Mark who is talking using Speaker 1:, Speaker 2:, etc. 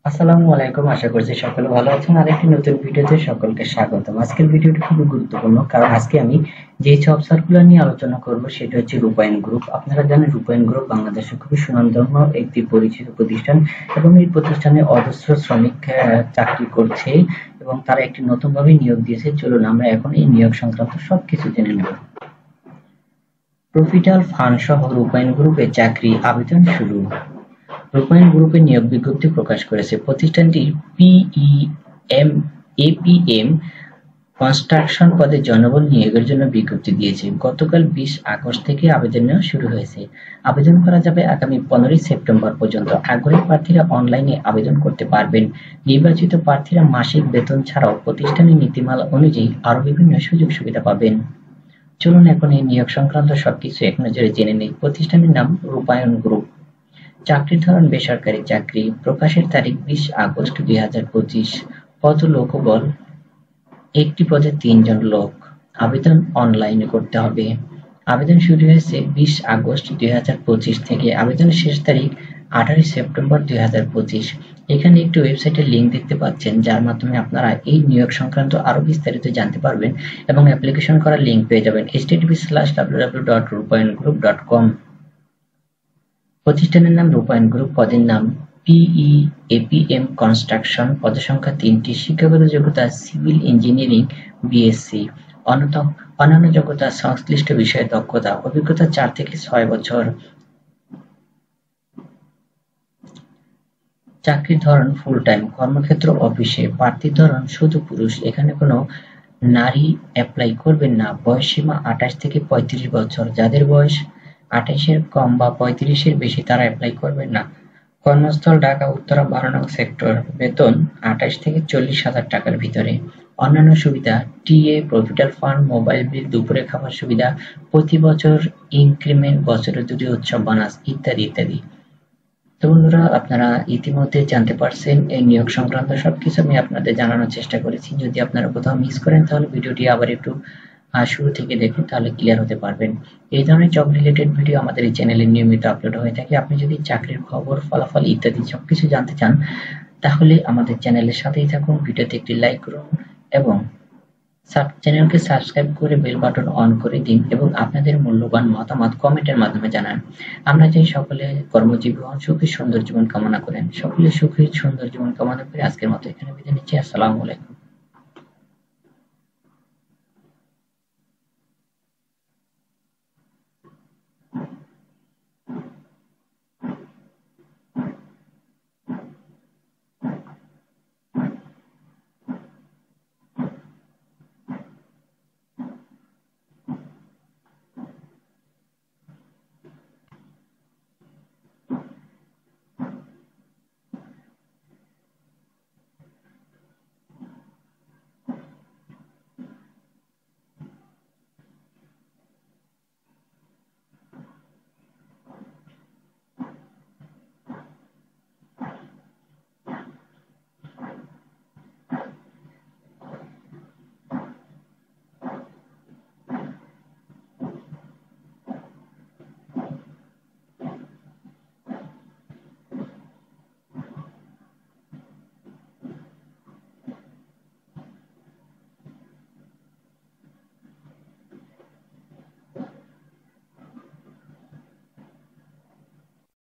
Speaker 1: আসসালামু আলাইকুম। আশা করছি সকলে ভালো আছেন। আরেকটি নতুন ভিডিওতে সকলকে স্বাগতম। আজকের ভিডিওটি খুবই গুরুত্বপূর্ণ, কারণ আজকে আমি যে জব সার্কুলার নিয়ে আলোচনা করব সেটা হচ্ছে রূপায়ণ গ্রুপ। আপনারা জানেন রূপায়ণ গ্রুপ বাংলাদেশে খুবই সুনামধন্য একটি পরিচিত প্রতিষ্ঠান এবং এই প্রতিষ্ঠানে অজস্র শ্রমিক চাকরি করছে এবং তারা একটি নতুনভাবে নিয়োগ দিয়েছে। চলুন আমরা এখন এই নিয়োগ সংক্রান্ত সবকিছু জেনে নেব। প্রফিটাল ফান্ড সহ রূপায়ণ গ্রুপে চাকরি আবেদন শুরু। রূপায়ণ গ্রুপে নিয়োগ বিজ্ঞপ্তি প্রকাশ করেছে। প্রতিষ্ঠানটি এপিএম কনস্ট্রাকশন পদে জনবল নিয়োগের জন্য বিজ্ঞপ্তি দিয়েছে। গতকাল 20 আগস্ট থেকে আবেদন নেওয়া শুরু হয়েছে। আবেদন করা যাবে আগামী 15 সেপ্টেম্বর পর্যন্ত। আগ্রহী প্রার্থীরা অনলাইনে আবেদন করতে পারবেন। নির্বাচিত প্রার্থীরা মাসিক বেতন ছাড়াও প্রতিষ্ঠানের নীতিমালা অনুযায়ী আরো বিভিন্ন সুযোগ সুবিধা পাবেন। চলুন এখন এই নিয়োগ সংক্রান্ত সবকিছু এক নজরে জেনে নেই। প্রতিষ্ঠানের নাম রূপায়ণ গ্রুপ। চাকরির ধরন বেসরকারি চাকরি। প্রকাশের তারিখ 20 আগস্ট 2025। পদ ও লোকবল একটি পদে 3 জন লোক। আবেদন অনলাইনে করতে হবে। আবেদন শুরু হয়েছে 20 আগস্ট 2025 থেকে। আবেদনের শেষ তারিখ 28 সেপ্টেম্বর 2025। এখানে একটি ওয়েবসাইটের লিঙ্ক দেখতে পাচ্ছেন, যার মাধ্যমে আপনারা এই নিয়োগ সংক্রান্ত আরো বিস্তারিত জানতে পারবেন এবং অ্যাপ্লিকেশন করার লিঙ্ক পেয়ে যাবেন http://www.rupayanGroup.com। প্রতিষ্ঠানের নাম রূপায়ণ গ্রুপ। পদের নাম এপিএম কনস্ট্রাকশন। পদসংখ্যা 3টি। শিক্ষাগত যোগ্যতা সিভিল ইঞ্জিনিয়ারিং বিএসসি। অন্যান্য যোগ্যতা সংশ্লিষ্ট বিষয়ে দক্ষতা, অভিজ্ঞতা 4 থেকে 6 বছর। চাকরির ধরন ফুল টাইম। কর্মক্ষেত্র অফিসে। প্রার্থীর ধরন শুধু পুরুষ। এখানে কোনো নারী অ্যাপ্লাই করবেন না। বয়সসীমা 28 থেকে 35 বছর। যাদের বয়স 28-এর কম বা 35-এর বেশি তারা অ্যাপ্লাই করবেন না। কর্মস্থল ঢাকা উত্তরা 12 নং সেক্টর। বেতন 28 থেকে 40,000 টাকার ভিতরে। অন্যান্য সুবিধা TA, provident fund, mobile bill, দুপুরে খাবার সুবিধা, প্রতি বছর ইনক্রিমেন্ট, বছরে 2টি উৎসব বোনাস ইত্যাদি ইত্যাদি। তো বন্ধুরা, আপনারা ইতিমধ্যে জানতে পারছেন এই নিয়োগ সংক্রান্ত সবকিছু আমি আপনাদের জানানোর চেষ্টা করেছি। যদি আপনারা কোথাও মিস করেন তাহলে ভিডিওটি আবার একটু শুরু থেকে দেখুন, তাহলে ক্লিয়ার হতে পারবেন। এই ধরনের জব রিলেটেড ভিডিও আমাদের এই চ্যানেলে নিয়মিত আপলোড হয়ে থাকে। আপনি যদি চাকরির খবর, ফলাফল ইত্যাদি সবকিছু জানতে চান তাহলে আমাদের চ্যানেলের সাথেই থাকুন। ভিডিওতে একটি লাইক করুন এবং চ্যানেলকে সাবস্ক্রাইব করে বেল বাটন অন করে দিন এবং আপনাদের মূল্যবান মতামত কমেন্টের মাধ্যমে জানান। আমরা চাই সকলে কর্মজীবী হন, সুখী সুন্দর জীবন কামনা করেন। সকলে সুখী সুন্দর জীবন কামনা করে আজকের মতো এখানে বিদায় নিচ্ছি। আসসালামু আলাইকুম।